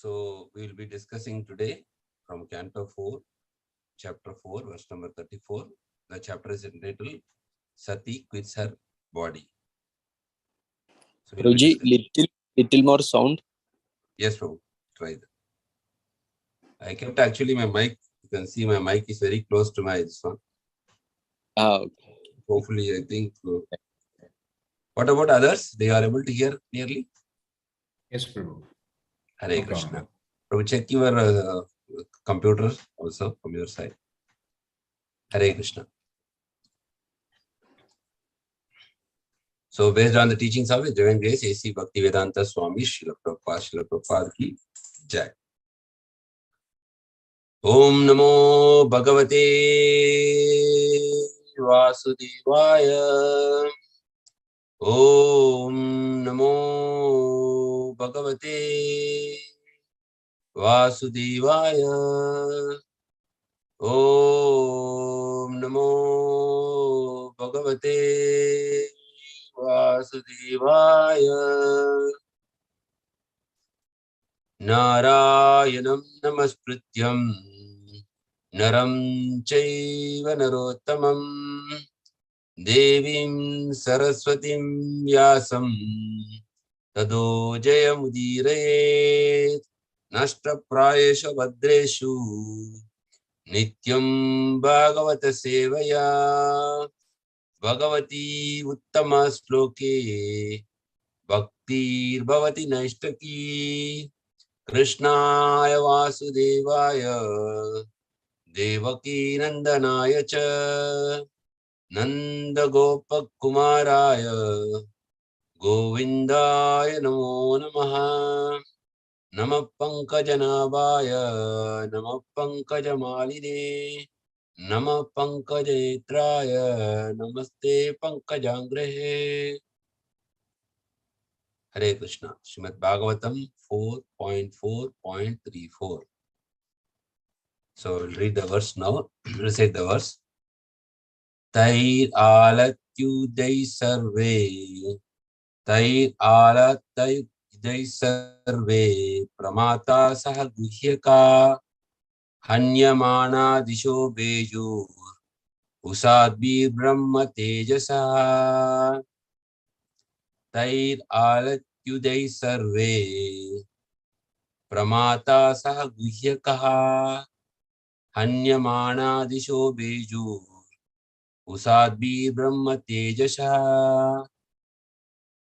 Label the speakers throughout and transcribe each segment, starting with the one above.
Speaker 1: So we will be discussing today from Canto 4, Chapter 4, verse number 34. The chapter is entitled Sati quits her body. So we'll
Speaker 2: Ruji, little more sound.
Speaker 1: Yes, Prabhu. Try that. I kept actually my mic. You can see my mic is very close to my this one.
Speaker 2: Okay.
Speaker 1: Hopefully, I think. What about others? They are able to hear clearly?
Speaker 3: Yes, Prabhu.
Speaker 1: Hare
Speaker 3: No
Speaker 1: Krishna.
Speaker 3: problem.
Speaker 1: Prabhu, check your computer also from your side. Hare Krishna. So, based on the teachings of His Divine Grace, A.C. Bhaktivedanta Swami Srila Prabhupada ki Jai. Om Namo Bhagavate Vasudevaya. Om Namo Bhagavate Vasudevaya. Om Namo Bhagavate Vasudevaya. Narayanam Namaskrityam Naram Chaiva Narottamam Devim Saraswatim Vyasam Tado Jayamudire Nashtra Prayesha Bhadreshu Nityam Bhagavata Sevaya Bhagavati Uttama Sloke Bhaktir Bhavati Naishtaki Krishnaya Vasudevaya Devaki Nandanaya Cha Nanda Gopakumaraya Govindaya Namo Namaha Namah Pankajanabhaya Namah Pankajamalini Namah Pankajetraya Namaste Pankajangrehe. Hare Krishna. Srimad Bhagavatam 4.4.34. So we'll read the verse now. Recite the verse. Tair alatyudai sarve. Tair alatyudai sarve. Pramata saha guhyaka. Hanyamana disho bejur. Usadbir brahma tejasa. Tair alatyudai sarve. Pramata saha guhyaka. Hanyamana disho bejur. Usadbir brahma tejasa.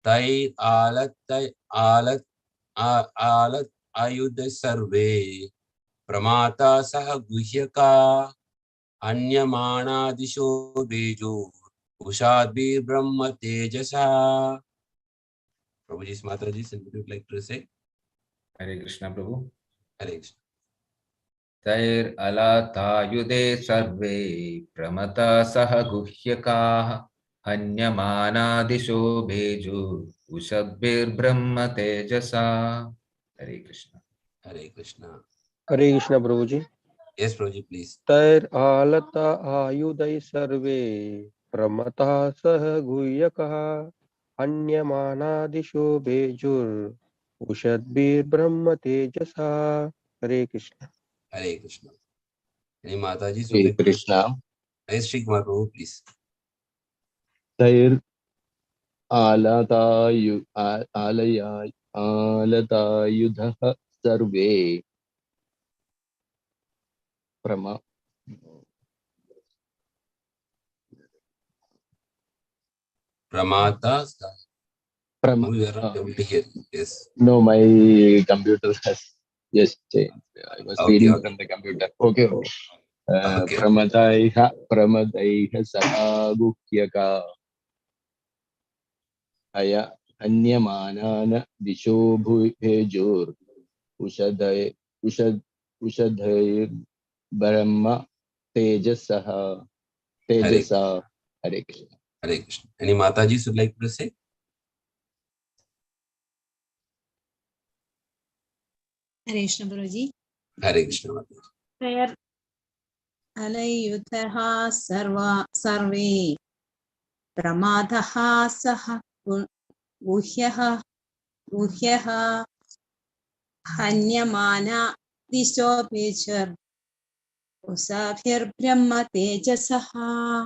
Speaker 1: Tair alat ayudha sarve. Pramata saha guhyaka. Hanyamana disho bejur. Usadbir brahma tejasa. Prabhuji's Mataji, something you would like to say?
Speaker 3: Hare Krishna, Prabhu.
Speaker 1: Hare Krishna.
Speaker 3: Tair alatayude sarve pramata saha guhyakaha hanyamana disho beju ushabir brahma tejasa. Hare Krishna.
Speaker 1: Hare Krishna.
Speaker 4: Hare Krishna Prabhuji.
Speaker 1: Yes, Prabhuji, please.
Speaker 4: Tair alata ayudai sarve pramata sah guhyakaha अन्यमानादिशो बेजुर उषद्भिर ब्रह्म तेजसा. Hare Krishna.
Speaker 1: Hare Krishna. Any Mataji?
Speaker 2: Hare Krishna.
Speaker 1: Yes, Shri Kumar Prabhu, please.
Speaker 2: Tair alatayudha sarve
Speaker 1: Pramata. No, we are not able to hear. Yes.
Speaker 2: No, my computer has just changed. I was reading from the computer. Okay. Pramadaiha saha guhyaka aya anyamanana disho bhejur ushadhair brahma tejasa. Hare Krishna.
Speaker 1: Hare Krishna. Any Mataji would like to say?
Speaker 5: Hare Krishna Guruji.
Speaker 1: Hare Krishna Mataji.
Speaker 5: Prayer. Alayuthaha sarve pramadaha saha guhyaha Hanyamana Dishopechar Usafir Brahma Tejasaha.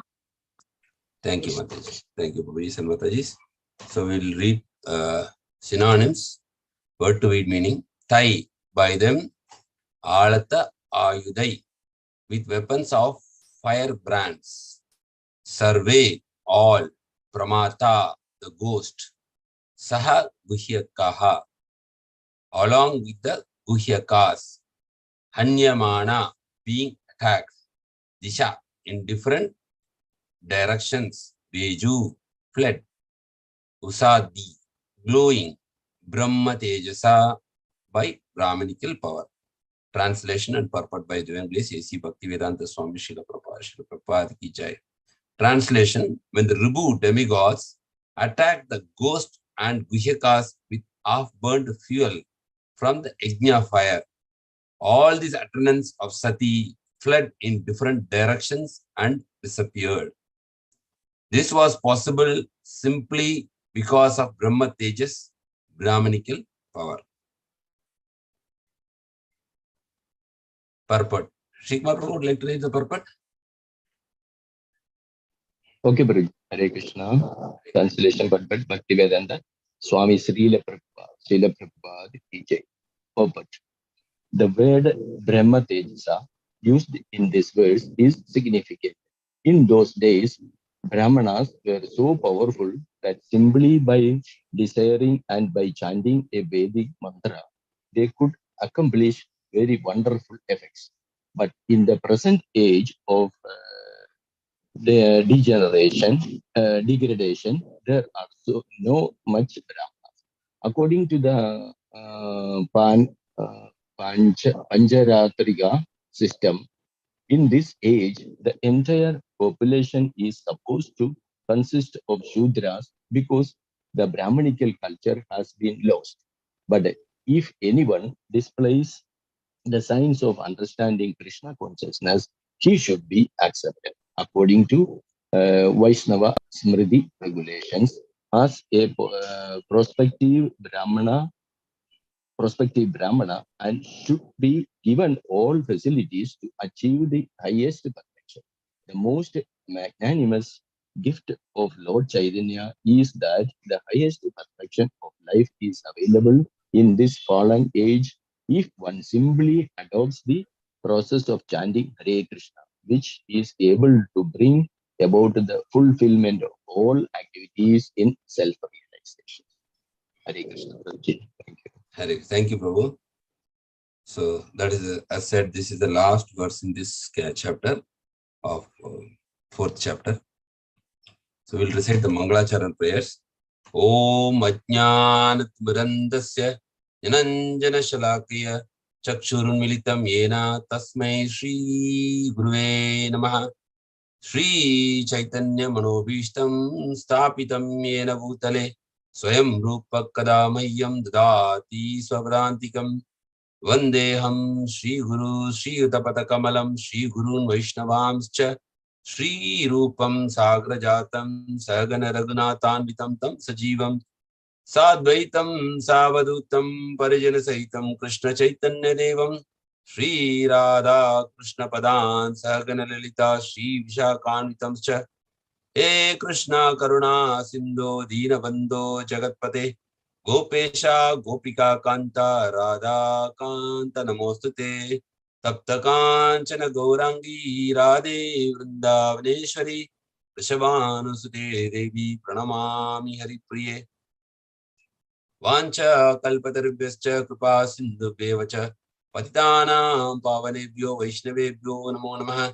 Speaker 1: Thank you, Mataji. Thank you, Babis and Matajis. So we'll read synonyms, word to word meaning. Tai, by them, Alata Ayudai, with weapons of firebrands. Survey, all. Pramata, the ghost. Saha Guhyakaha, along with the Guhyakas. Hanyamana, being attacked. Disha, in different directions. Veju, fled. Usadi, glowing. Brahma Tejasa, by Brahmanical power. Translation and purport by Divine Bliss A.C. Bhaktivedanta Swami Srila Prabhupada Ki Jai. Translation: when the Ribu demigods attacked the ghost and Guhyakas with half-burnt fuel from the Yajna fire, all these attendants of Sati fled in different directions and disappeared. This was possible simply because of Brahma Tejas, Brahmanical power. Purport. Shikma Prabhu would like to read the purport.
Speaker 2: Okay, Bharaji. Hare Krishna. Translation purport Bhaktivedanta Swami Srila Prabhupada Ki Jai. Purport. The word Brahma Tejasa used in this verse is significant. In those days, Brahmanas were so powerful that simply by desiring and by chanting a Vedic mantra, they could accomplish very wonderful effects. But in the present age of the degradation, there are no much Brahmanas. According to the Pancharatriga system, in this age, the entire population is supposed to consist of Shudras because the Brahmanical culture has been lost. But if anyone displays the signs of understanding Krishna consciousness, he should be accepted according to Vaishnava Smriti regulations as a prospective Brahmana and should be given all facilities to achieve the highest perfection. The most magnanimous gift of Lord Chaitanya is that the highest perfection of life is available in this fallen age if one simply adopts the process of chanting Hare Krishna, which is able to bring about the fulfillment of all activities in self-realization. Hare Krishna. Thank you.
Speaker 1: Hare. Thank you, Prabhu. So that is, as said, this is the last verse in this chapter of fourth chapter. So we'll recite the Mangalacharan prayers. Om Ajnanat Mirandasya Jananjana Shalakya Chakshurun Militam Yena Tasmai Shri Guruve Namaha. Shri Chaitanya Manobhishtam Stapitam Yena Bhutale Swayam Rupa Kadamayyam Dadati Swabrantikam Vandeham Shri Guru Shri Utapata Kamalam Shri Gurun Vaishnavamscha Shri Rupam Sagrajatam Sagana Raghunathanvitam Tam Sajivam Sadvaitam Savadutam Parijana Sahitam Krishna Chaitanya Devam Shri Radha Krishna Padan Sagana Lalita Shri Vishakhanvitam Cha He Krishna Karuna Sindhu Dina Bandho Jagatpate Gopesha Gopika Kanta Radha Kanta Namostute Tapta Kanchana Gaurangi Radhe Vrindavaneshwari Rishabhanusute Devi Pranamami Hari Priye Vancha Kalpatarubhyascha Kripa Sindhubhyevacha Patitanam Pavanebhyo Vaishnavebhyo Namo Namaha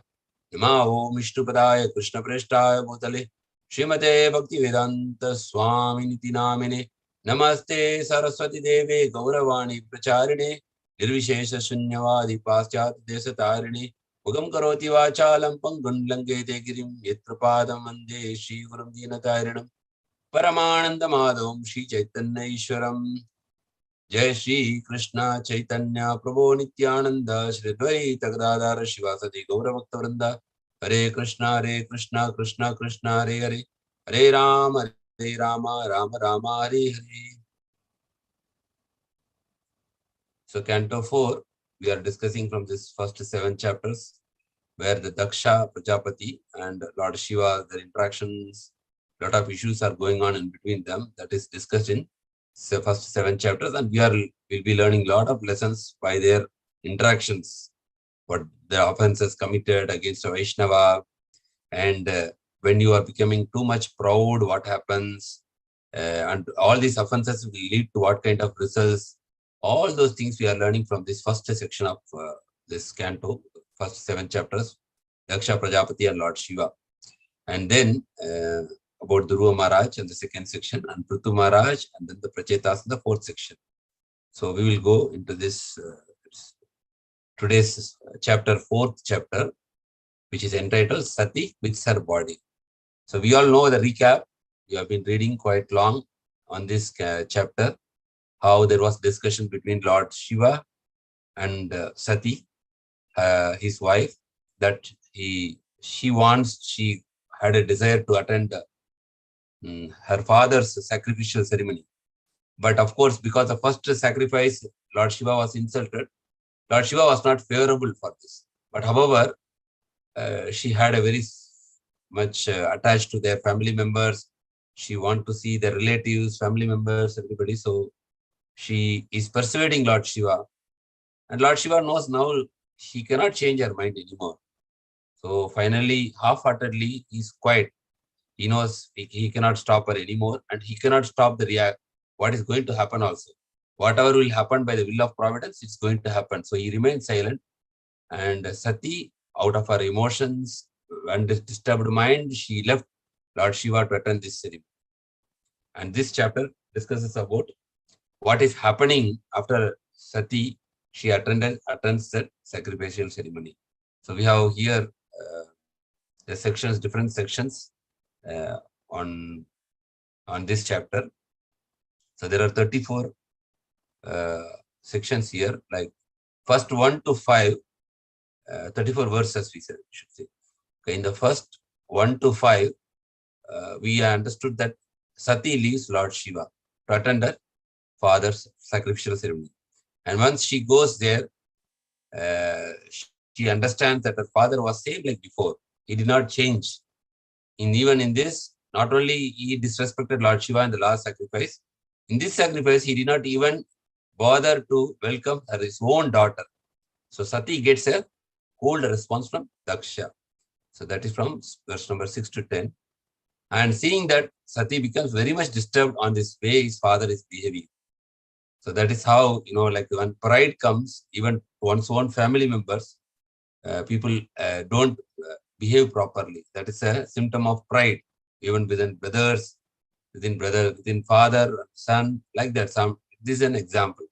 Speaker 1: Namo Vishnupadaya Krishna Preshtaya Bhutale Srimate Bhaktivedanta Swami Niti Namine Namaste Saraswati Deve Gauravani Pracharine Nirvishesha Shunyavadi Paschat Desatarine Mugam Karoti Vachalam Pangun Langete Girim Yetrapadam Vande Shri Gurum Dinatarinam Paramananda Madhavam Shri Chaitanya Ishwaram Jai Shri Krishna Chaitanya Prabhu Nityananda Shri Dvaita Gadadhara Shivasati Gaura Bhakta Vrinda Hare Krishna Krishna Krishna Hare Hare Hare Rama Rama Rama Hare Hare. So Canto 4, we are discussing from this first 7 chapters, where the Daksha, Prajapati and Lord Shiva, their interactions, lot of issues are going on in between them. That is discussed in the first 7 chapters, and will be learning a lot of lessons by their interactions, what the offenses committed against a Vaishnava, and when you are becoming too much proud, what happens, and all these offenses will lead to what kind of results. All those things we are learning from this first section of this canto, first 7 chapters, Daksha, Prajapati and Lord Shiva. And then about Dhruva Maharaj and the second section, and Prithu Maharaj, and then the Prachetas in the 4th section. So we will go into this today's chapter, 4th chapter, which is entitled Sati with her body. So we all know the recap. We have been reading quite long on this chapter, how there was discussion between Lord Shiva and Sati, his wife, that she had a desire to attend her father's sacrificial ceremony. But of course, because the first sacrifice, Lord Shiva was insulted, Lord Shiva was not favorable for this. But however, she had a very much attached to their family members. She wanted to see their relatives, family members, everybody. So she is persuading Lord Shiva. And Lord Shiva knows now he cannot change her mind anymore. So finally, half-heartedly, he's quiet. He knows he cannot stop her anymore, and he cannot stop what is going to happen also. Whatever will happen by the will of providence, it's going to happen. So he remains silent. And Sati, out of her emotions and disturbed mind, she left Lord Shiva to attend this ceremony. And this chapter discusses about what is happening after Sati, she attends that sacrificial ceremony. So we have here the sections, different sections on this chapter. So there are 34 sections here, like first 1 to 5, 34 verses we should say. Okay, in the first 1 to 5, we understood that Sati leaves Lord Shiva to attend her father's sacrificial ceremony. And once she goes there, she understands that her father was same like before. He did not change. Even in this, not only he disrespected Lord Shiva in the last sacrifice, in this sacrifice, he did not even bother to welcome his own daughter. So Sati gets a cold response from Daksha. So that is from verse number 6 to 10. And seeing that, Sati becomes very much disturbed on this way his father is behaving. So that is how, like when pride comes, even to one's own family members, people don't behave properly. That is a symptom of pride, even within brothers, within father, son, like that. This is an example.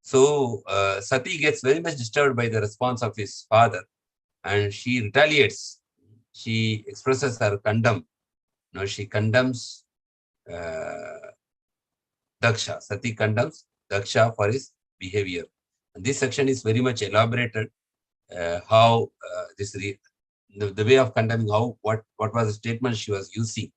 Speaker 1: So Sati gets very much disturbed by the response of his father, and she retaliates. She expresses her contempt. She condemns Daksha. Sati condemns Daksha for his behavior. And this section is very much elaborated. How the way of condemning, what was the statement she was using.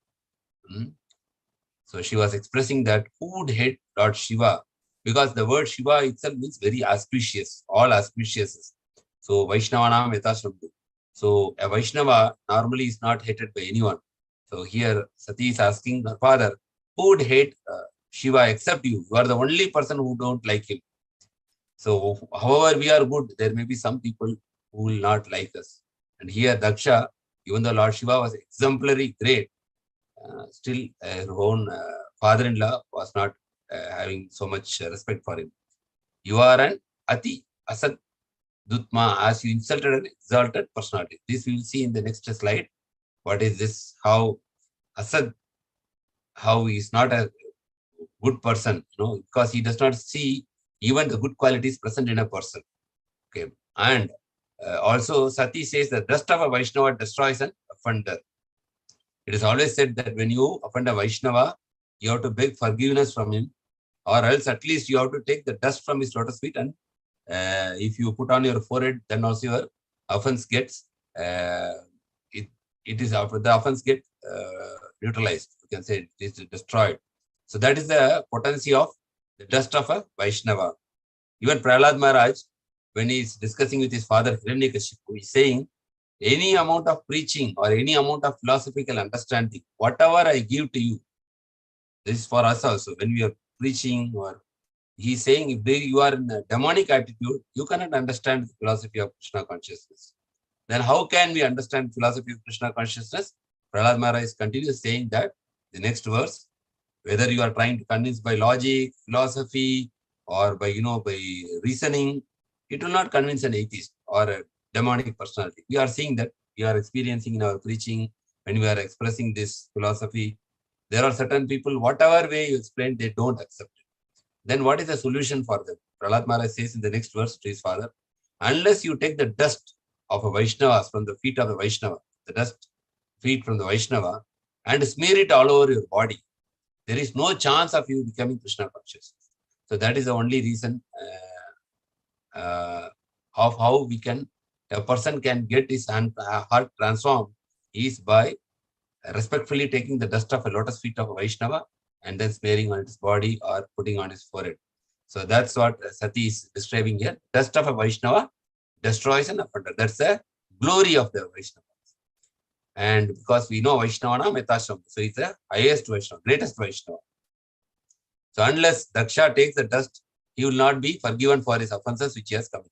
Speaker 1: So she was expressing that who would hate Lord Shiva, because the word Shiva itself means very auspicious, all auspicious. So Vaishnavanam Yathashrabdu. So a Vaishnava normally is not hated by anyone. So here Sati is asking her father, who would hate Shiva except you? You are the only person who don't like him. So however we are good, there may be some people who will not like us. And here Daksha, even though Lord Shiva was exemplary great, still her own father-in-law was not having so much respect for him. You are an Ati Asad Dutma, as you insulted an exalted personality. This we will see in the next slide. What is this? How Asad, how he is not a good person, because he does not see even the good qualities present in a person. Okay, and also Sati says the dust of a Vaishnava destroys an offender. It is always said that when you offend a Vaishnava, you have to beg forgiveness from him, or else at least you have to take the dust from his lotus feet, and if you put on your forehead, then also your offense gets the offense get neutralized. You can say it is destroyed. So that is the potency of the dust of a Vaishnava. Even Prahlad Maharaj, when he is discussing with his father Hiranyakashipu, he is saying, any amount of preaching or any amount of philosophical understanding, whatever I give to you, this is for us also. When we are preaching, or he's saying, if you are in a demonic attitude, you cannot understand the philosophy of Krishna consciousness. Then how can we understand philosophy of Krishna consciousness? Prahlad Maharaj continues saying that, the next verse, whether you are trying to convince by logic, philosophy, or by, by reasoning, it will not convince an atheist or a demonic personality. We are seeing that, we are experiencing in our preaching, when we are expressing this philosophy, there are certain people, whatever way you explain, they don't accept it. Then what is the solution for them? Prahlad Maharaj says in the next verse to his father, unless you take the dust of a Vaishnava from the feet of the Vaishnava, the dust feet from the Vaishnava, and smear it all over your body, there is no chance of you becoming Krishna conscious. So that is the only reason of how a person can get his heart transformed is by respectfully taking the dust of a lotus feet of a Vaishnava and then smearing on his body or putting on his forehead. So that's what Sati is describing here. Dust of a Vaishnava destroys an offender. That's the glory of the Vaishnava. And because we know Vaishnava Metashram, so it's the highest Vaishnava, greatest Vaishnava. So unless Daksha takes the dust, he will not be forgiven for his offenses which he has committed.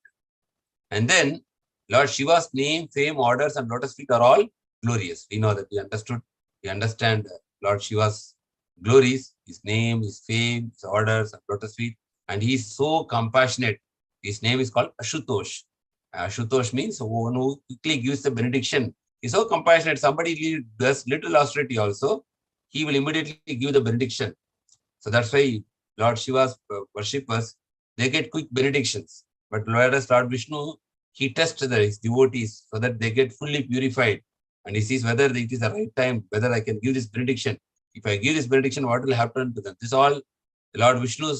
Speaker 1: And then Lord Shiva's name, fame, orders, and lotus feet are all glorious. We know that we understand Lord Shiva's glories, his name, his fame, his orders, and lotus feet. And he is so compassionate. His name is called Ashutosh. Ashutosh means one who quickly gives the benediction. He's so compassionate. Somebody does little austerity also, he will immediately give the benediction. So that's why Lord Shiva's worshippers, they get quick benedictions. But whereas Lord Vishnu, he tests his devotees so that they get fully purified. And he sees whether it is the right time, whether I can give this benediction. If I give this benediction, what will happen to them? This all Lord Vishnu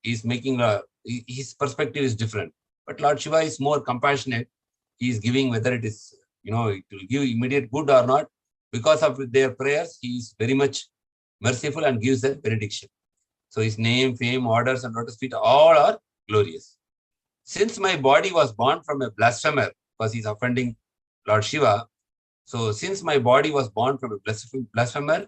Speaker 1: is making, his perspective is different. But Lord Shiva is more compassionate. He is giving whether it is, it will give immediate good or not. Because of their prayers, he is very much merciful and gives the benediction. So his name, fame, orders, and lotus feet, all are glorious. Since my body was born from a blasphemer, because he's offending Lord Shiva, so since my body was born from a blasphemer,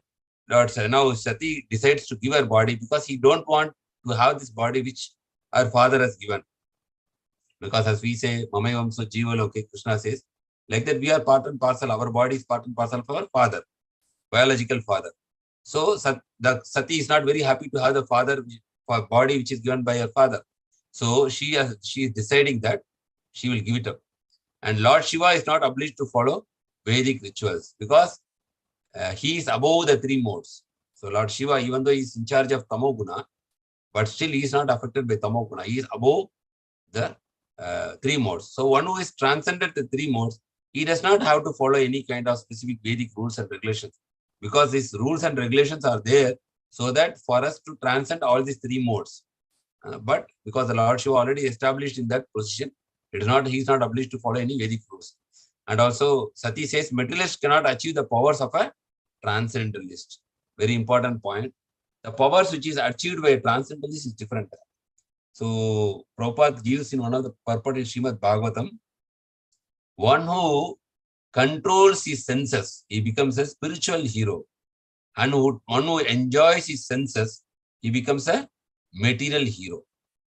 Speaker 1: now Sati decides to give her body because he don't want to have this body which her father has given. Because as we say, Mamayavam so Jiva Loke, Krishna says, like that we are part and parcel, our body is part and parcel of our father, biological father. So the Sati is not very happy to have the body which is given by her father. So she is deciding that she will give it up. And Lord Shiva is not obliged to follow Vedic rituals because he is above the three modes. So Lord Shiva, even though he is in charge of Tamoguna, but still he is not affected by Tamoguna. He is above the three modes. So one who is transcended the three modes, he does not have to follow any kind of specific Vedic rules and regulations, because these rules and regulations are there so that for us to transcend all these three modes. But because the Lord Shiva already established in that position, he is not obliged to follow any Vedic rules. And also Sati says materialist cannot achieve the powers of a transcendentalist. Very important point. The powers which is achieved by a transcendentalist is different. So Prabhupada gives in one of the purport in Srimad Bhagavatam, one who controls his senses, he becomes a spiritual hero. And one who enjoys his senses, he becomes a material hero.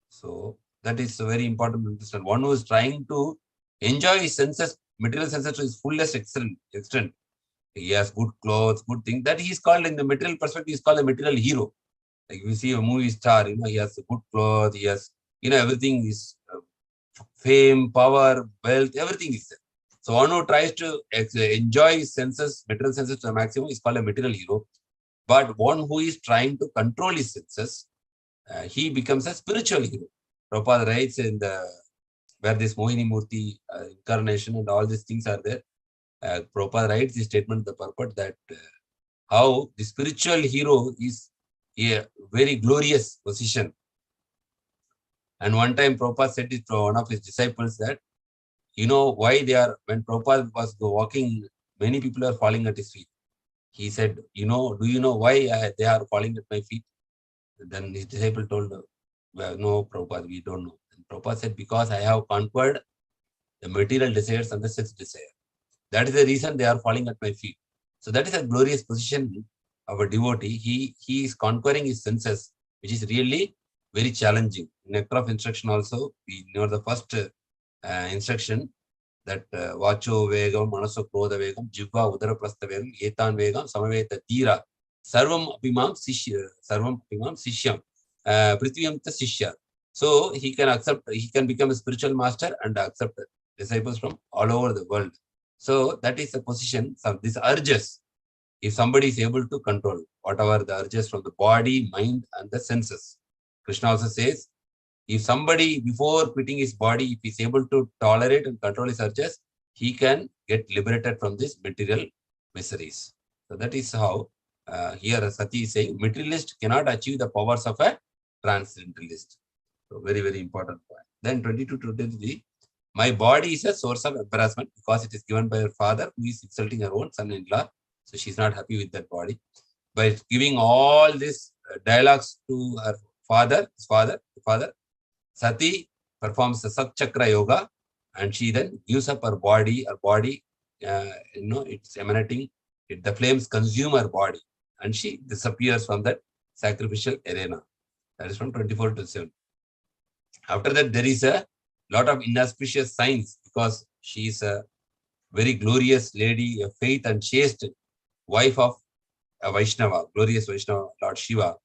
Speaker 1: So that is very important to understand. One who is trying to enjoy his senses, material senses to his fullest extent. He has good clothes, good things. That he is called, in the material perspective, he is called a material hero. Like if you see a movie star, he has good clothes, he has, everything is fame, power, wealth, everything is there. So one who tries to enjoy his senses, material senses to the maximum is called a material hero. But one who is trying to control his senses, he becomes a spiritual hero. Prabhupada writes where this Mohini Murti incarnation and all these things are there. Prabhupada writes this statement, the purport that how the spiritual hero is a very glorious position. And one time Prabhupada said it to one of his disciples that, why when Prabhupada was walking, many people are falling at his feet. He said, do you know why they are falling at my feet? Then his disciple told, well, no, Prabhupada, we don't know. And Prabhupada said, because I have conquered the material desires and the sex desire. That is the reason they are falling at my feet. So that is a glorious position of a devotee. He is conquering his senses, which is really very challenging. In Nectar of Instruction also, we know the first instruction that Vacho Vegam, Manaso Krodha Vegam, Jivva Udara Prastha Vegam, Etan Vegam, Samaveta Tira, Sarvam Apimam Sishyam, Prithvyamta Sishya. So he can accept, he can become a spiritual master and accept disciples from all over the world. So that is the position. So these urges, if somebody is able to control whatever the urges from the body, mind, and the senses. Krishna also says, if somebody before quitting his body, if he is able to tolerate and control his urges, he can get liberated from these material miseries. So that is how here Sati is saying, materialist cannot achieve the powers of a transcendentalist. So very, very important point. Then 22 to 23. My body is a source of embarrassment because it is given by her father, who is insulting her own son-in-law. So she's not happy with that body. By giving all these dialogues to her father, Sati performs the Sat Chakra Yoga, and she then gives up her body. Her body, it's emanating. The flames consume her body, and she disappears from that sacrificial arena. That is from 24 to 7. After that, there is a lot of inauspicious signs because she is a very glorious lady, a faith and chaste wife of a Vaishnava, glorious Vaishnava, Lord Shiva.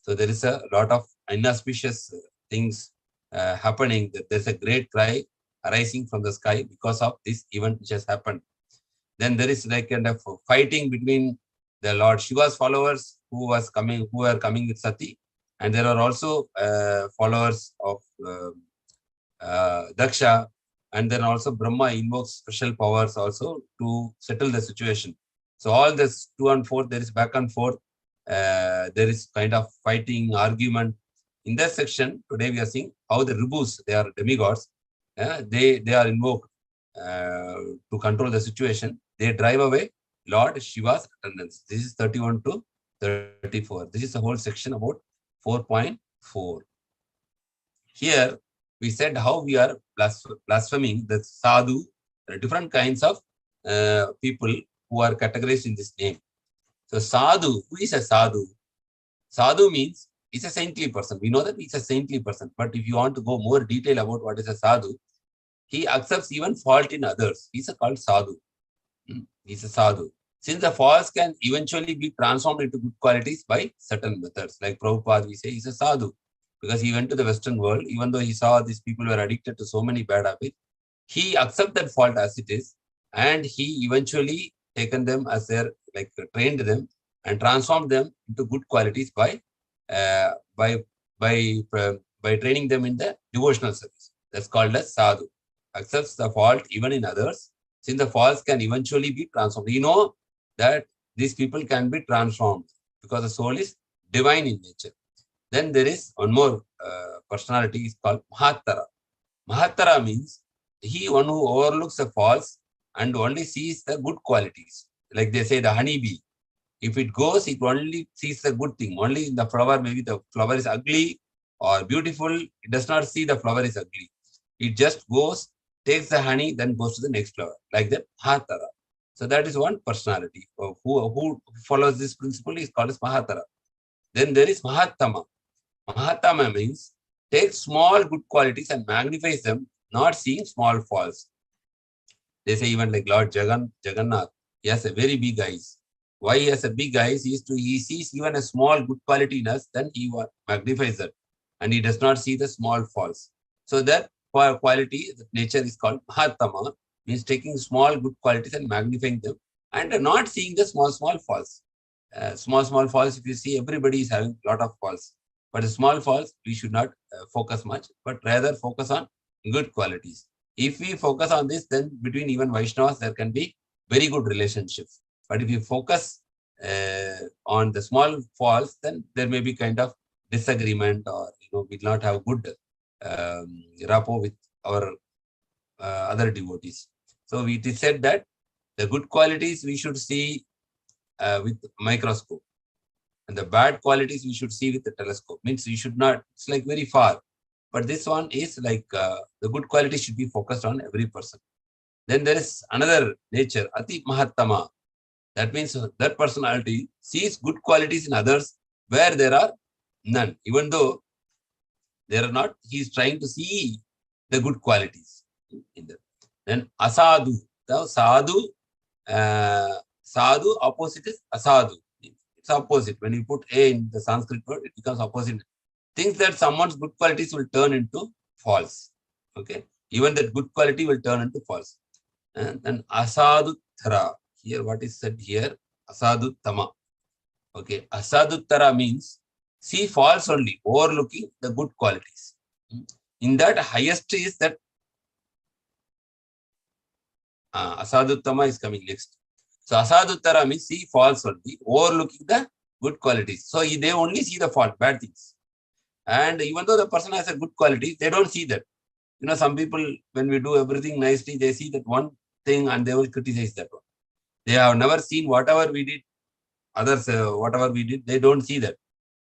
Speaker 1: So there is a lot of inauspicious things happening. That there's a great cry arising from the sky because of this event which has happened. Then there is like kind of fighting between the Lord Shiva's followers who are coming with Sati, and there are also followers of Daksha, and then also Brahma invokes special powers also to settle the situation. So all this 2 and 4, there is back and forth. There is kind of fighting, argument. In that section, today we are seeing how the Ribus, they are demigods, they are invoked to control the situation. They drive away Lord Shiva's attendants. This is 31 to 34. This is the whole section about 4.4. Here, we said how we are blaspheming the sadhu. There are different kinds of people who are categorized in this name. So sadhu, who is a sadhu? Sadhu means it's a saintly person. We know that it's a saintly person. But if you want to go more detail about what is a sadhu, he accepts even fault in others. He's called sadhu. He's a sadhu. Since the faults can eventually be transformed into good qualities by certain methods. Like Prabhupada, we say he's a sadhu. Because he went to the Western world, even though he saw these people were addicted to so many bad habits, he accepted fault as it is, and he eventually taken them as their, like trained them and transformed them into good qualities by training them in the devotional service. That's called as sadhu. Accepts the fault even in others, since the faults can eventually be transformed. You know that these people can be transformed because the soul is divine in nature. Then there is one more personality is called Mahatara. Mahatara means he one who overlooks the faults and only sees the good qualities. Like they say the honeybee. If it goes, it only sees the good thing. Only in the flower, maybe the flower is ugly or beautiful. It does not see the flower is ugly. It just goes, takes the honey, then goes to the next flower. Like that, Mahatara. So that is one personality. Who follows this principle is called as Mahatara. Then there is Mahatama. Mahatama means takes small good qualities and magnifies them, not seeing small faults. They say even like Lord Jagannath, he has a very big eyes. Why he has a big eyes? He sees even a small good quality in us, then he magnifies that, and he does not see the small faults. So that quality, that nature is called Mahatama, means taking small good qualities and magnifying them, and not seeing the small faults. Small faults, if you see, everybody is having a lot of faults. But the small faults, we should not focus much, but rather focus on good qualities. If we focus on this, then between even Vaishnavas, there can be very good relationships. But if you focus on the small faults, then there may be kind of disagreement, or we will not have good rapport with our other devotees. So it is said that the good qualities we should see with microscope, and the bad qualities we should see with the telescope. Means you should not, it's like very far. but this one is like the good quality should be focused on every person. Then there is another nature, Ati Mahattama. That means that personality sees good qualities in others where there are none. Even though there are not, he is trying to see the good qualities in them. Then Asadu. Now, sadhu opposite is asadu. It's opposite. When you put A in the Sanskrit word, it becomes opposite. Things that someone's good qualities will turn into false. Okay. Even that good quality will turn into false. And then asadu thara. Here, what is said here? Asadu tama. Okay. Asadu tara means see false only, overlooking the good qualities. In that, highest is that Asaduttama is coming next. So Asaduttara means see false only, overlooking the good qualities. So they only see the fault, bad things. And even though the person has a good quality, they don't see that. You know, some people, when we do everything nicely, they see that one thing and they will criticize that one. They have never seen whatever we did, others, whatever we did, they don't see that.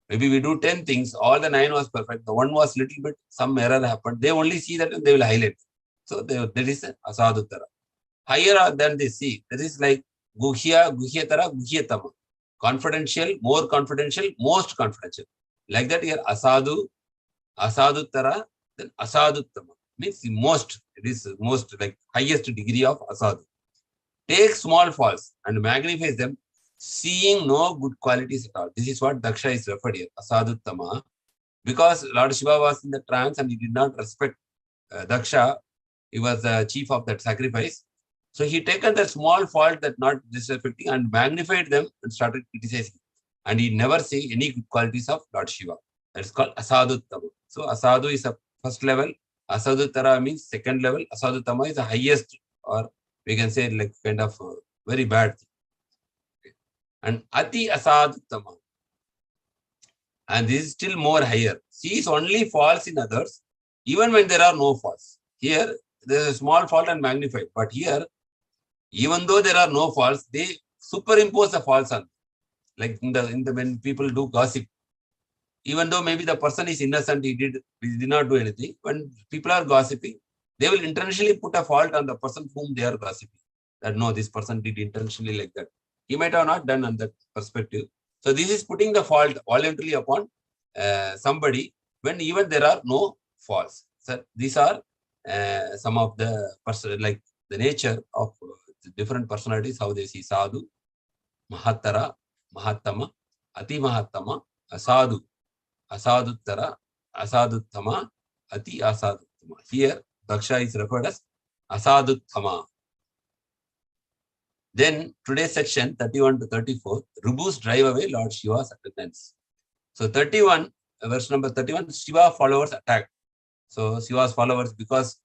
Speaker 1: Maybe we do 10 things, all the 9 was perfect. The one was little bit, some error happened. They only see that and they will highlight. So that is Asaduttara. Higher than they see. That is like Guhya, Guhyatara, Guhyatama. Confidential, more confidential, most confidential. Like that here, Asadu, Asaduttara, then Asaduttama. Means the most, it is most like highest degree of Asadu. Take small faults and magnifies them, seeing no good qualities at all. This is what Daksha is referred here, Asaduttama. Because Lord Shiva was in the trance and he did not respect Daksha, he was the chief of that sacrifice. So he taken the small fault that not disrespecting and magnified them and started criticizing. And he never say any good qualities of Lord Shiva. That's called Asaduttama. So Asadu is a first level. Asaduttara means second level. Asaduttama is the highest, or we can say like kind of very bad thing. And Ati Asaduttama. And this is still more higher. Sees only faults in others, even when there are no faults. Here, there is a small fault and magnified. But here, even though there are no faults, they superimpose the faults on. Like when people do gossip, even though maybe the person is innocent, he did not do anything. When people are gossiping, they will intentionally put a fault on the person whom they are gossiping. That no, this person did intentionally like that. He might have not done on that perspective. So this is putting the fault voluntarily upon somebody when even there are no faults. So these are some of the like the nature of the different personalities, how they see sadhu, mahattara, mahattama, ati mahattama, asadu, asaduttara, asaduttama, ati asaduttama. Here, Daksha is referred as asaduttama. Then today's section 31 to 34, Rubus drive away Lord Shiva's attendants. So 31, verse number 31, Shiva followers attacked. So Shiva's followers, because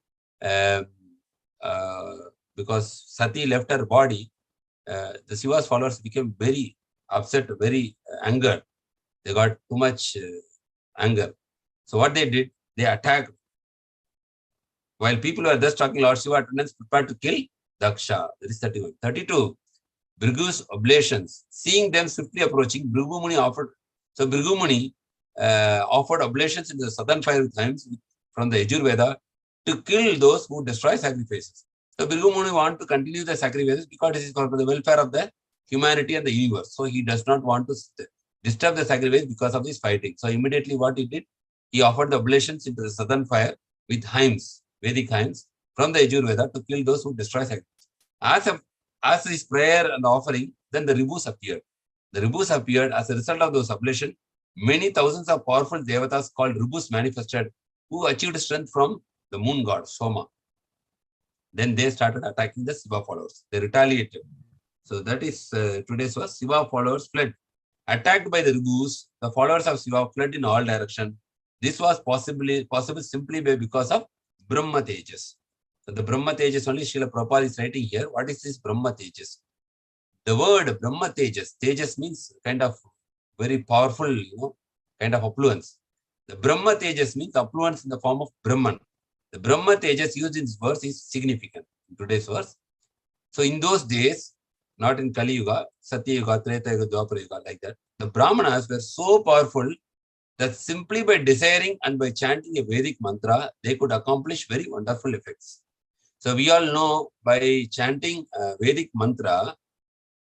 Speaker 1: Sati left her body, the Shiva's followers became very upset, very angered. They got too much anger. So what they did, they attacked. While people were just talking, Lord Shiva attendants prepared to kill Daksha. That is 31. 32, Bhrigu's oblations. Seeing them swiftly approaching, Bhrigu Muni offered. So Bhrigu Muni offered oblations in the southern 5 times from the Yajurveda to kill those who destroy sacrifices. So Bhrigu Muni want to continue the sacrifices because it is for the welfare of the humanity and the universe. So he does not want to disturb the sacrifice because of this fighting. So immediately what he did, he offered the oblations into the southern fire with hymns, Vedic hymns, from the Yajurveda to kill those who destroy sacrifice. As his prayer and offering, then the Ribus appeared. The Ribus appeared as a result of those oblations. Many thousands of powerful devatas called Ribus manifested, who achieved strength from the moon god, Soma. Then they started attacking the Shiva followers. They retaliated. So that is today's verse. Shiva followers fled. Attacked by the Ribus, the followers of Shiva fled in all directions. This was possible simply because of Brahma Tejas. So the Brahma Tejas only Srila Prabhupada is writing here. What is this Brahma Tejas? The word Brahma Tejas, Tejas means kind of very powerful, kind of affluence. The Brahma Tejas means affluence in the form of Brahman. The Brahma Tejas used in this verse is significant in today's verse. So in those days, not in Kali Yuga, Satya Yuga, Treta Yuga, Dwapara Yuga, like that, the Brahmanas were so powerful that simply by desiring and by chanting a Vedic mantra, they could accomplish very wonderful effects. So we all know by chanting Vedic mantra,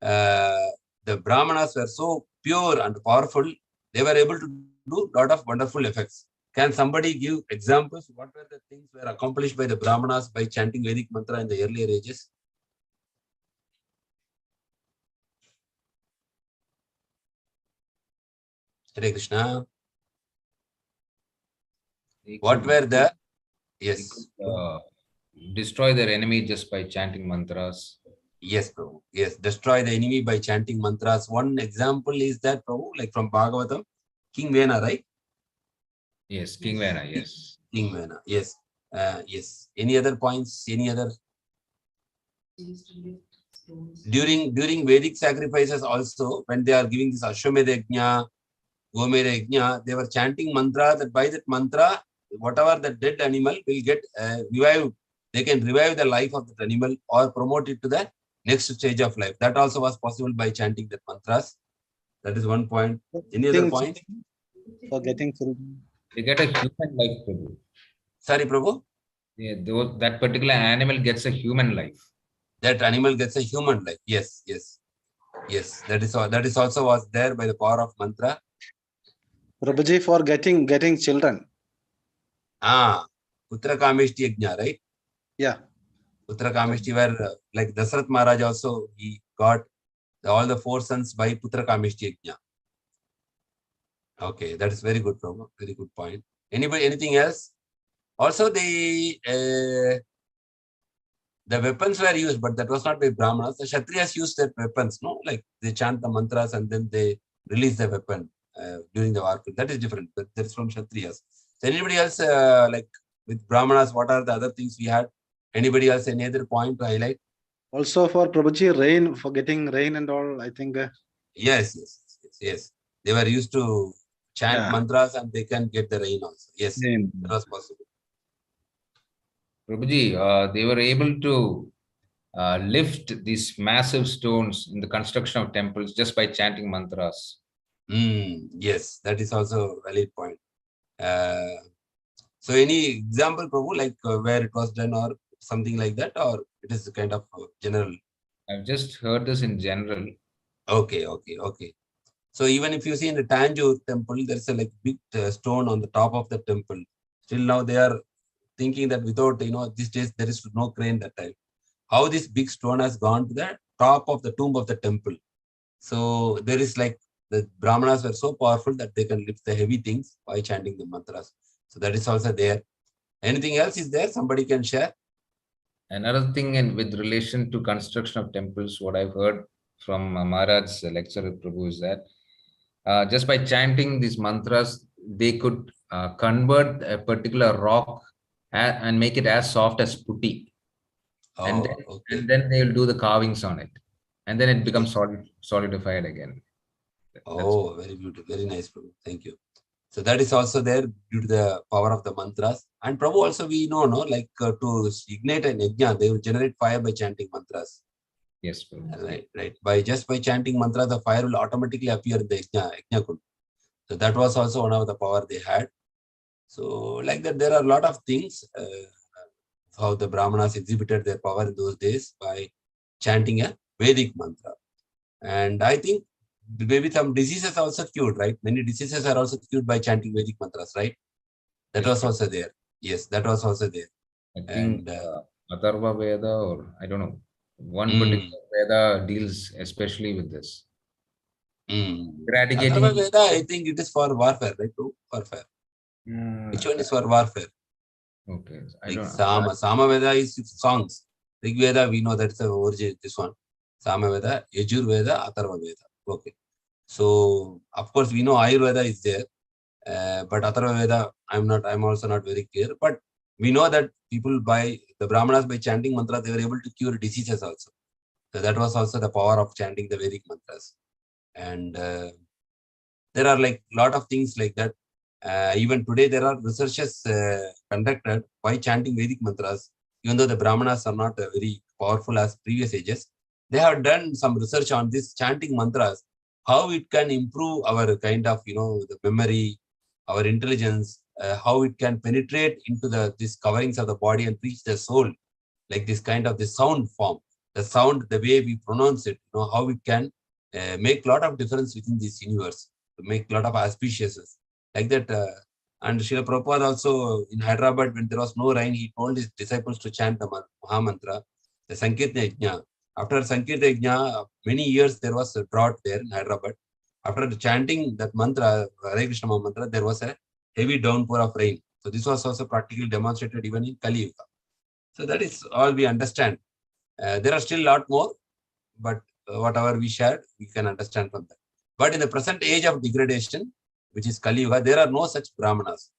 Speaker 1: the Brahmanas were so pure and powerful, they were able to do a lot of wonderful effects. Can somebody give examples? What were the things were accomplished by the Brahmanas by chanting Vedic mantra in the earlier ages? Hare Krishna. What were the, yes,
Speaker 3: destroy their enemy just by chanting mantras?
Speaker 1: yes, Prabhu. Yes, destroy the enemy by chanting mantras. One example is that, Prabhu, like from Bhagavatam, King Vena, right?
Speaker 3: Yes, King Vena, yes.
Speaker 1: King Vena, yes. Yes. Any other points? Any other? During Vedic sacrifices also, when they are giving this Ashwamedha Yajna, Gomedha Yajna, they were chanting mantra that by that mantra, whatever the dead animal will get revived. They can revive the life of that animal or promote it to the next stage of life. That also was possible by chanting that mantras. That is one point. Any other point?
Speaker 6: For getting children.
Speaker 3: They get a human life, Prabhu.
Speaker 1: Sorry, Prabhu.
Speaker 3: Yeah, that particular animal gets a human life.
Speaker 1: That animal gets a human life. Yes, yes, yes. That is also was there by the power of mantra.
Speaker 6: Prabhuji, for getting children.
Speaker 1: Putra Kameshti Yajna, right?
Speaker 6: Yeah.
Speaker 1: Putra Kameshti, where like Dasarath Maharaj also, he got all the 4 sons by Putra Kameshti Yajna. Okay, that is very good, Prabhu. Very good point. Anybody, anything else? Also, the weapons were used, but that was not by Brahmanas. The Kshatriyas used their weapons, no? Like they chant the mantras and then they release the weapon during the war. That is different. That is from Kshatriyas. So anybody else, like with Brahmanas, what are the other things we had? Anybody else, any other point to highlight?
Speaker 6: Also for Prabhuji, rain, for getting rain and all, I think.
Speaker 1: Yes. They were used to chant mantras and they can get the rain also. Yes, that was possible.
Speaker 3: Prabhuji, they were able to lift these massive stones in the construction of temples just by chanting mantras.
Speaker 1: Yes, that is also a valid point. So any example, Prabhu, like where it was done or something like that, or it is kind of general?
Speaker 3: I've just heard this in general.
Speaker 1: Okay. So even if you see in the Tanjore temple, there's a like big stone on the top of the temple. Still now they are thinking that without, these days there is no crane that time. How this big stone has gone to the top of the tomb of the temple. So there is like the Brahmanas were so powerful that they can lift the heavy things by chanting the mantras. So that is also there. Anything else is there? Somebody can share?
Speaker 3: Another thing with relation to construction of temples, what I've heard from Maharaj's lecture with Prabhu is that just by chanting these mantras, they could convert a particular rock and make it as soft as putti. And then they'll do the carvings on it. And then it becomes solidified again.
Speaker 1: Very beautiful. Very nice, Prabhu. Thank you. So that is also there due to the power of the mantras. And Prabhu also we know, like to ignite an yajna, they will generate fire by chanting mantras.
Speaker 3: Yes, Prabhu.
Speaker 1: Right. Just by chanting mantras, the fire will automatically appear in the yajna kund. So that was also one of the power they had. So like that, there are a lot of things how the Brahmanas exhibited their power in those days by chanting a Vedic mantra. And I think maybe some diseases are also cured, right? Many diseases are also cured by chanting Vedic mantras, right? That was also there. Yes, that was also there.
Speaker 3: I think Atharva Veda, or I don't know, one particular Veda deals especially with this.
Speaker 1: Atharva Veda, I think it is for warfare, right? Warfare. Which one is for warfare?
Speaker 3: Okay.
Speaker 1: Sama Veda is songs. Rig Veda, we know that's the origin, this one. Sama Veda, Yajur Veda, Atharva Veda. Okay. So, of course, we know Ayurveda is there. But Atharva Veda, I'm also not very clear. But we know that people the Brahmanas by chanting mantras, they were able to cure diseases also. So that was also the power of chanting the Vedic mantras. And there are like a lot of things like that. Even today, there are researches conducted by chanting Vedic mantras. Even though the Brahmanas are not very powerful as previous ages, they have done some research on this chanting mantras, how it can improve our kind of, the memory our intelligence, how it can penetrate into these coverings of the body and reach the soul, like this kind of the sound form, the sound, the way we pronounce it, how it can make a lot of difference within this universe, to make a lot of auspiciousness, like that. And Srila Prabhupada also in Hyderabad, when there was no rain, he told his disciples to chant the Maha Mantra, the Sankirtana Yajna. After Sankirtana Yajna, many years there was a drought there in Hyderabad. After chanting that mantra, Hare Krishna mantra, there was a heavy downpour of rain. So this was also practically demonstrated even in Kali Yuga. So that is all we understand. There are still a lot more, but whatever we shared, we can understand from that. But in the present age of degradation, which is Kali Yuga, there are no such Brahmanas.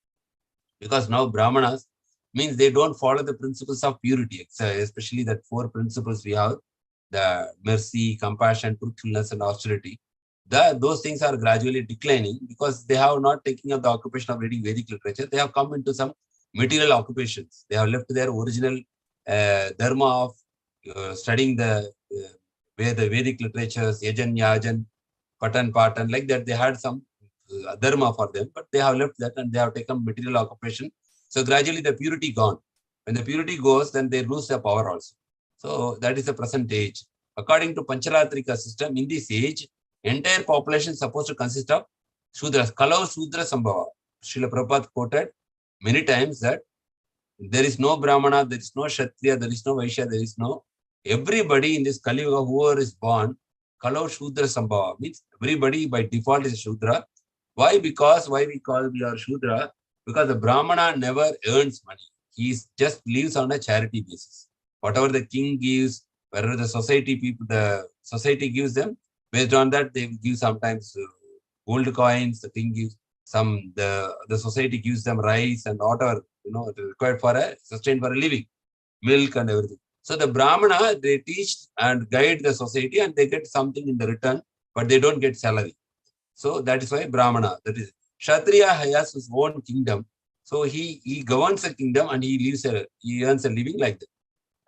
Speaker 1: Because now Brahmanas means they don't follow the principles of purity, especially that 4 principles we have, the mercy, compassion, truthfulness, and austerity. Those things are gradually declining because they have not taken up the occupation of reading Vedic literature. They have come into some material occupations. They have left their original dharma of studying the Vedic literatures, Yajan, Yajan, Patan, like that. They had some dharma for them, but they have left that and they have taken material occupation. So gradually the purity gone. When the purity goes, then they lose their power also. So that is the present age. According to Pancharatrika system, in this age, entire population is supposed to consist of Shudras, Kalau Shudra Sambhava. Srila Prabhupada quoted many times that there is no Brahmana, there is no Kshatriya, there is no Vaishya, there is no, everybody in this Kali Yuga, whoever is born, Kalau Shudra Sambhava, means everybody by default is Shudra. Why? Because why we are Shudra? Because the Brahmana never earns money. He just lives on a charity basis. Whatever the king gives, wherever the society gives them, based on that, they give sometimes gold coins, the king gives some, the society gives them rice and whatever, required for sustained for a living, milk and everything. So the Brahmana, they teach and guide the society and they get something in the return, but they don't get salary. So that is why Brahmana, that is, Kshatriya has his own kingdom. So he governs a kingdom and he earns a living like that.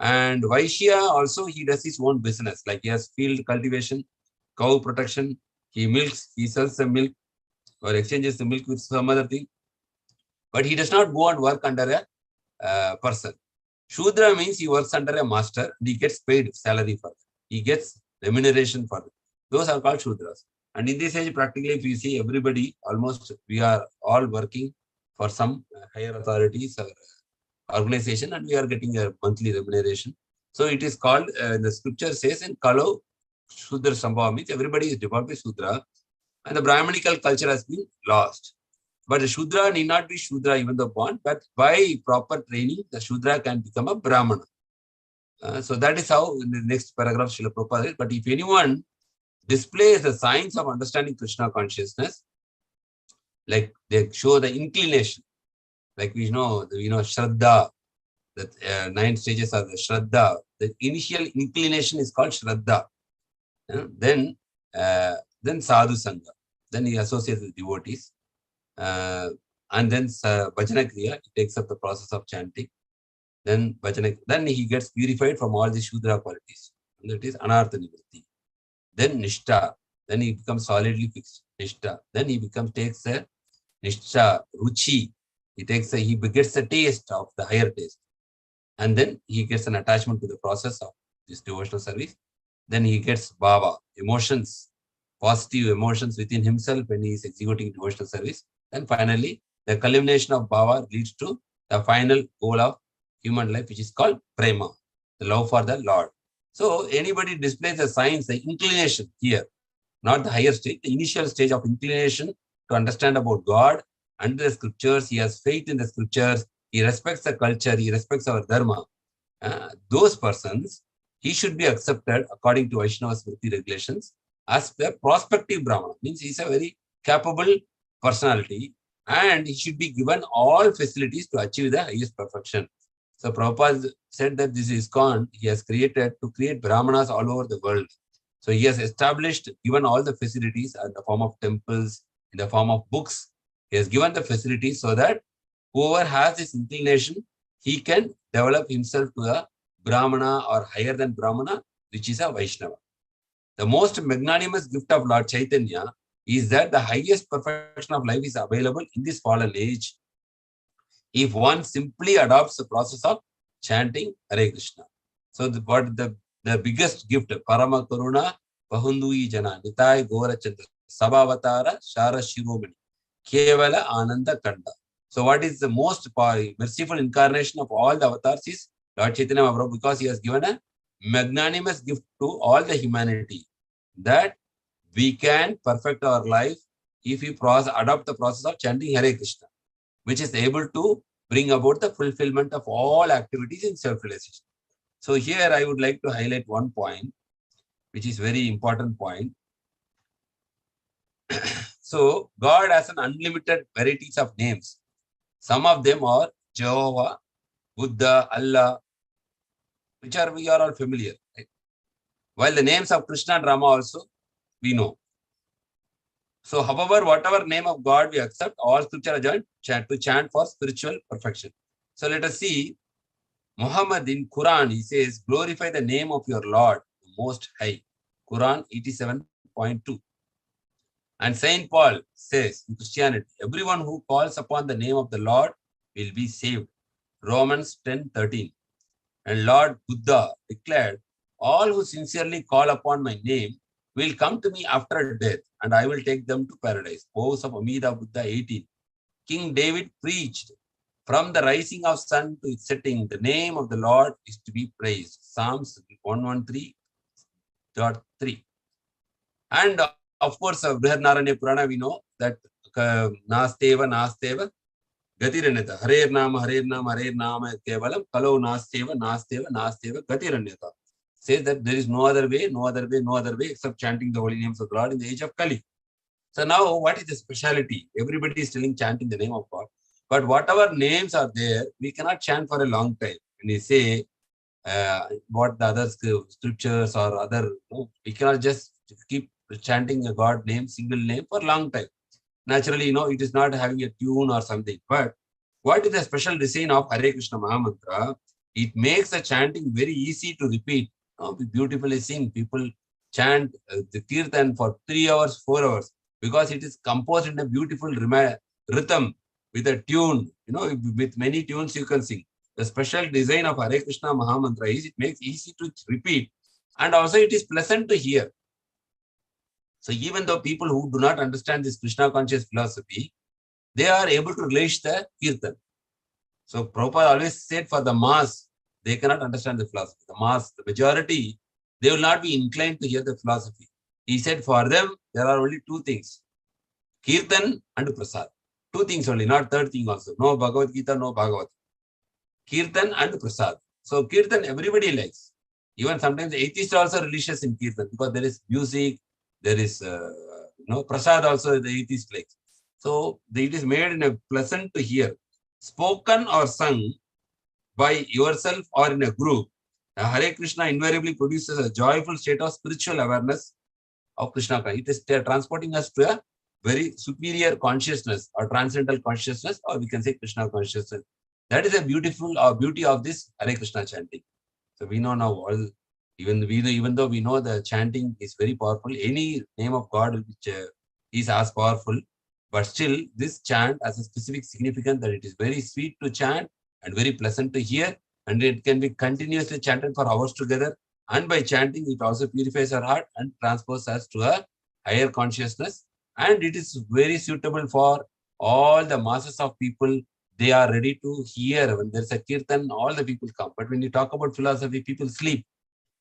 Speaker 1: And Vaishya also, he does his own business, like he has field cultivation, cow protection, he milks, he sells the milk or exchanges the milk with some other thing. But he does not go and work under a person. Shudra means he works under a master and he gets paid salary for that. He gets remuneration for that. Those are called Shudras. And in this age, practically, if you see everybody, almost we are all working for some higher authorities or organization and we are getting a monthly remuneration. So it is called, the scripture says in Kalau Shudra Sambhava, means everybody is devout by Shudra and the Brahmanical culture has been lost. But the Shudra need not be Shudra even though born, but by proper training, the Shudra can become a Brahmana. So that is how in the next paragraph Srila Prabhupada says, but if anyone displays the signs of understanding Krishna consciousness, like they show the inclination, like we know Shraddha, that 9 stages are the Shraddha. The initial inclination is called Shraddha. Then Sadhu Sangha. Then he associates with devotees. And then Bhajana Kriya, he takes up the process of chanting. Then he gets purified from all the Shudra qualities. And that is Anartha Nivritti. Then Nishtha. Then he becomes solidly fixed. Nishtha. Then he takes a Nishtha, Ruchi. He gets a taste of the higher taste. And then he gets an attachment to the process of this devotional service. Then he gets Bhava, emotions, positive emotions within himself when he is executing devotional service. And finally, the culmination of Bhava leads to the final goal of human life, which is called Prema, the love for the Lord. So anybody displays the signs, the inclination here, not the higher stage, the initial stage of inclination to understand about God and the scriptures. He has faith in the scriptures. He respects the culture. He respects our dharma. Those persons, he should be accepted according to Vaishnava Smriti regulations as a prospective Brahmana. Means he's a very capable personality and he should be given all facilities to achieve the highest perfection. So Prabhupada said that this is ISKCON he has created to create Brahmanas all over the world. So he has established, given all the facilities in the form of temples, in the form of books. He has given the facilities so that whoever has this inclination, he can develop himself to a Brahmana or higher than Brahmana, which is a Vaishnava. The most magnanimous gift of Lord Chaitanya is that the highest perfection of life is available in this fallen age if one simply adopts the process of chanting Hare Krishna. So the biggest gift, Parama Karuna, Pahundui Jana, Nitai Gora Chandra, Sabhavatara, Shara Shiromani, Kevala Ananda Kanda. So what is the most merciful incarnation of all the avatars is Lord Chaitanya Mahaprabhu, because he has given a magnanimous gift to all the humanity, that we can perfect our life if we adopt the process of chanting Hare Krishna, which is able to bring about the fulfillment of all activities in self-realization. So here I would like to highlight one point, which is very important point. So God has an unlimited varieties of names. Some of them are Jehovah, Buddha, Allah, which we are all familiar. Right? While the names of Krishna and Rama also we know. So however, whatever name of God we accept, all scripture are joined to chant for spiritual perfection. So let us see. Muhammad in Quran, he says, glorify the name of your Lord, the Most High. Quran 87.2. And Saint Paul says in Christianity, everyone who calls upon the name of the Lord will be saved. Romans 10:13. And Lord Buddha declared, all who sincerely call upon my name will come to me after death, and I will take them to paradise. Vows of Amida Buddha 18. King David preached, from the rising of sun to its setting, the name of the Lord is to be praised. Psalms 113.3. And of course, Brihadaranyaka Purana, we know that Nasteva, Gatiranyata. Harer Nama, Kevalam, Kalo Nasteva, Gatiranyata. Says that there is no other way except chanting the holy names of God in the age of Kali. So now, what is the speciality? Everybody is telling chanting the name of God. But whatever names are there, we cannot chant for a long time. When you say what the other scriptures or other, we cannot just keep chanting a God name, single name for a long time. Naturally, it is not having a tune or something. But what is the special design of Hare Krishna Mahamantra? It makes the chanting very easy to repeat. We beautifully sing. People chant the kirtan for 3 hours, 4 hours, because it is composed in a beautiful rhythm with a tune. With many tunes you can sing. The special design of Hare Krishna Mahamantra is it makes easy to repeat, and also it is pleasant to hear. So even though people who do not understand this Krishna conscious philosophy, they are able to relish the kirtan. So Prabhupada always said, for the mass, they cannot understand the philosophy. The mass, the majority, they will not be inclined to hear the philosophy. He said for them, there are only 2 things, kirtan and prasad. 2 things only, not third thing also. No Bhagavad Gita, no Bhagavatam. Kirtan and prasad. So kirtan everybody likes. Even sometimes atheists are also religious in kirtan, because there is music, there is prasad also the atheist likes. So it is made in a pleasant to hear. Spoken or sung by yourself or in a group, Hare Krishna invariably produces a joyful state of spiritual awareness of Krishna. It is transporting us to a very superior consciousness or transcendental consciousness, or we can say Krishna consciousness. That is a beautiful beauty of this Hare Krishna chanting. So we know now even though we know the chanting is very powerful, any name of God which is as powerful, but still this chant has a specific significance that it is very sweet to chant and very pleasant to hear, and it can be continuously chanted for hours together. And by chanting, it also purifies our heart and transports us to a higher consciousness. And it is very suitable for all the masses of people. They are ready to hear. When there's a kirtan, all the people come. But when you talk about philosophy, people sleep.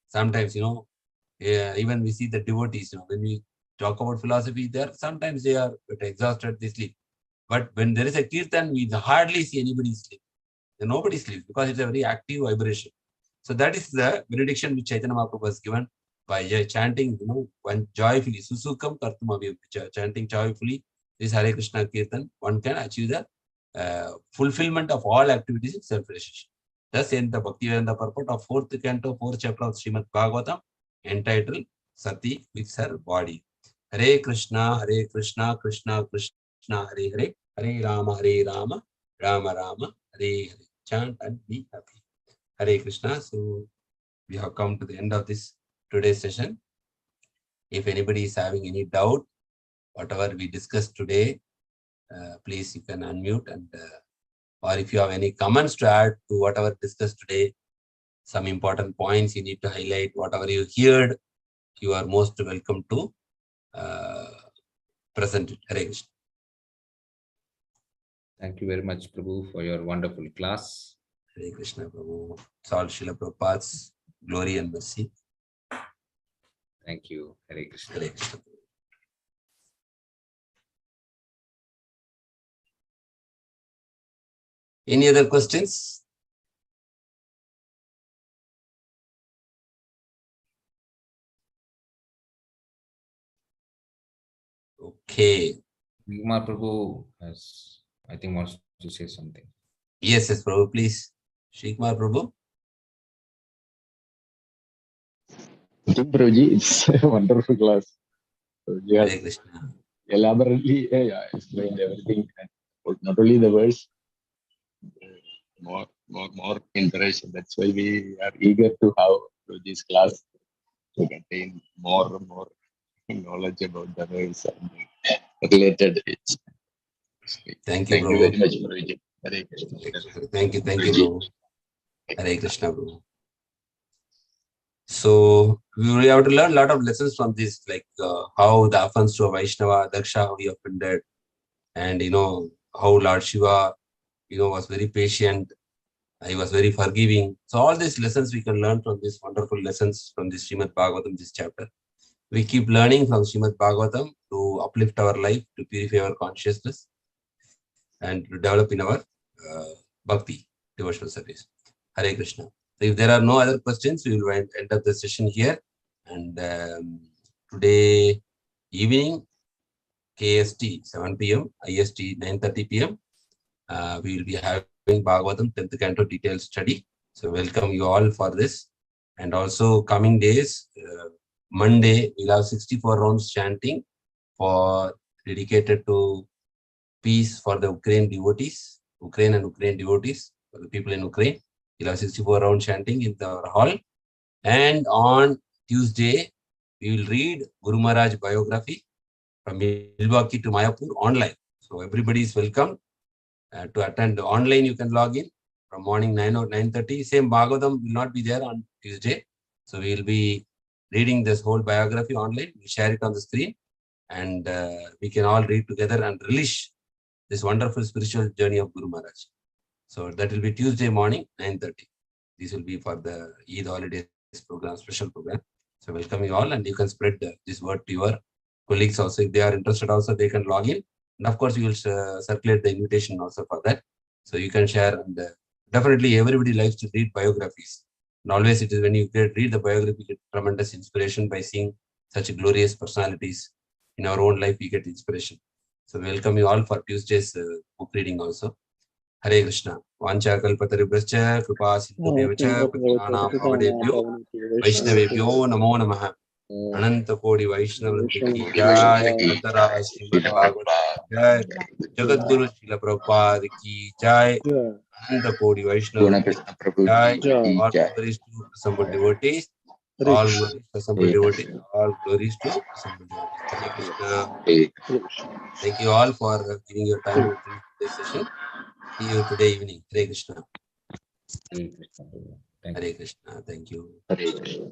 Speaker 1: Sometimes, even we see the devotees, when we talk about philosophy, sometimes they are exhausted, they sleep. But when there is a kirtan, we hardly see anybody sleep. Nobody sleeps, because it's a very active vibration. So that is the benediction which Chaitanya Mahaprabhu was given by chanting, when joyfully, susukam kartum abhyam, chanting joyfully this Hare Krishna kirtan, one can achieve the fulfillment of all activities in self-realization. Thus, in the Bhaktivedanta purport of 4th canto, 4th chapter of Srimad Bhagavatam, entitled Sati with her body. Hare Krishna, Krishna Krishna, Hare Hare, Hare Rama, Rama Rama, Hare Hare. Chant and be happy. Hare Krishna. So we have come to the end of this today's session. If anybody is having any doubt whatever we discussed today, please you can unmute and or if you have any comments to add to whatever discussed today, some important points you need to highlight, whatever you heard, you are most welcome to present it. Hare Krishna.
Speaker 3: Thank you very much, Prabhu, for your wonderful class.
Speaker 1: Hare Krishna, Prabhu. It's all Srila Prabhupada's glory and mercy.
Speaker 3: Thank you. Hare Krishna.
Speaker 1: Hare Krishna. Any other questions? Okay.
Speaker 3: Kumar Prabhu has, I think, wants to say something.
Speaker 1: Yes, Prabhu, please. Shikmar Prabhu.
Speaker 2: Prabhuji, it's a wonderful class. You
Speaker 1: Hare
Speaker 2: have
Speaker 1: Krishna.
Speaker 2: elaborately explained everything, and not only the words, more interaction. That's why we are eager to have Prabhuji's class to contain more knowledge about the words and related.
Speaker 1: Thank you,
Speaker 2: Thank you
Speaker 1: Prabhu.
Speaker 2: very much, Prabhuji. Hare Krishna.
Speaker 1: Thank you, Prabhu. Hare Krishna, Prabhu. So we have to learn a lot of lessons from this, like how the offense to a Vaishnava, Daksha, how he offended, and how Lord Shiva, was very patient. He was very forgiving. So all these lessons we can learn from these wonderful lessons from this Srimad Bhagavatam, this chapter. We keep learning from Srimad Bhagavatam to uplift our life, to purify our consciousness, and to develop in our bhakti, devotional service. Hare Krishna. So if there are no other questions, we will end up the session here. And today evening, KST 7 p.m., IST 9:30 p.m., we will be having Bhagavatam 10th Canto detailed study. So welcome you all for this. And also coming days, Monday, we'll have 64 rounds chanting for dedicated to peace for the Ukraine devotees, Ukraine and Ukraine devotees, for the people in Ukraine. We'll have 64 round chanting in our hall. And on Tuesday, we will read Guru Maharaj biography from Milwaukee to Mayapur online. So everybody is welcome to attend. Online you can log in from morning 9 or 9:30. Same Bhagavatam will not be there on Tuesday. So we will be reading this whole biography online. We share it on the screen and we can all read together and relish this wonderful spiritual journey of Guru Maharaj. So that will be Tuesday morning, 9:30. This will be for the Eid holidays program, special program. So welcome you all, and you can spread this word to your colleagues also. If they are interested also, they can log in. And of course, we will circulate the invitation also for that. So you can share. And definitely everybody likes to read biographies. And always it is when you read the biography, you get tremendous inspiration by seeing such glorious personalities. In our own life, we get inspiration. So welcome you all for Tuesday's book reading also. Hare Krishna. Vancha kalpatarubhascha kripa sindhubhyo cha patyanam pavadebhyo Vaishnavebhyo namo namaha. Ananta Kodi Vaishnavanta ki jai, Adhara Srimad Bhagavatam ki jai, Jagat Guru Srila Prabhupada ki jai, Ananta Kodi Vaishnavanta ki jai. All glories to assembled devotees, all glories to assembled devotees, all glories to assembled devotees. Hare Krishna. Thank you all for giving your time to attend this session. See you today evening. Hare Krishna.
Speaker 3: Hare Krishna. Prabhu. Thank you.
Speaker 1: Hare Krishna. Thank you.
Speaker 2: Hare Krishna.